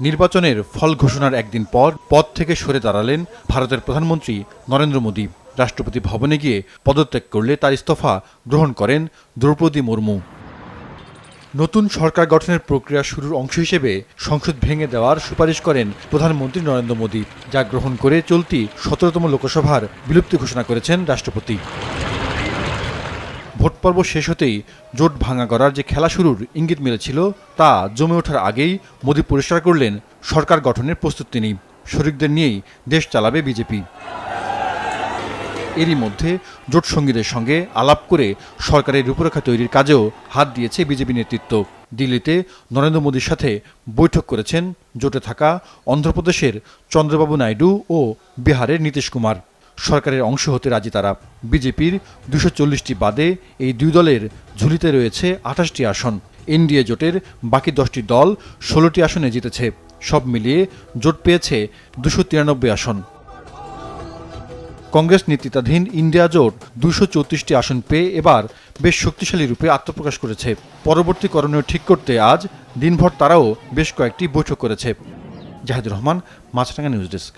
নির্বাচনের ফল ঘোষণার একদিন পর পদ থেকে সরে দাঁড়ালেন ভারতের প্রধানমন্ত্রী নরেন্দ্র মোদী। রাষ্ট্রপতি ভবনে গিয়ে পদত্যাগ করলে তার ইস্তফা গ্রহণ করেন দ্রৌপদী মুর্মু। নতুন সরকার গঠনের প্রক্রিয়া শুরুর অংশ হিসেবে সংসদ ভেঙে দেওয়ার সুপারিশ করেন প্রধানমন্ত্রী নরেন্দ্র মোদী, যা গ্রহণ করে চলতি ১৭তম লোকসভার বিলুপ্তি ঘোষণা করেছেন রাষ্ট্রপতি। ভোট পর্ব শেষ হতেই জোট ভাঙা করার যে খেলা শুরুর ইঙ্গিত মিলেছিল তা জমে ওঠার আগেই মোদী পরিষ্কার করলেন সরকার গঠনের প্রস্তুতি নেই, শরিকদের নিয়েই দেশ চালাবে বিজেপি। এরই মধ্যে জোট সঙ্গীদের সঙ্গে আলাপ করে সরকারের রূপরেখা তৈরির কাজেও হাত দিয়েছে বিজেপি নেতৃত্ব। দিল্লিতে নরেন্দ্র মোদীর সাথে বৈঠক করেছেন জোটে থাকা অন্ধ্রপ্রদেশের চন্দ্রবাবু নাইডু ও বিহারের নীতিশ কুমার। সরকারের অংশ হতে রাজি তারা। বিজেপির ২৪০টি বাদে এই দুই দলের ঝুলিতে রয়েছে ২৮টি আসন। এনডিএ জোটের বাকি 10টি দল 16টি আসনে জিতেছে। সব মিলিয়ে জোট পেয়েছে ২৯৩ আসন। কংগ্রেস নেতৃত্বাধীন ইন্ডিয়া জোট ২৩৪টি আসন পেয়ে এবার বেশ শক্তিশালী রূপে আত্মপ্রকাশ করেছে। পরবর্তী করণীয় ঠিক করতে আজ দিনভর তারাও বেশ কয়েকটি বৈঠক করেছে। জাহিদুর রহমান, মাছরাঙা নিউজ ডেস্ক।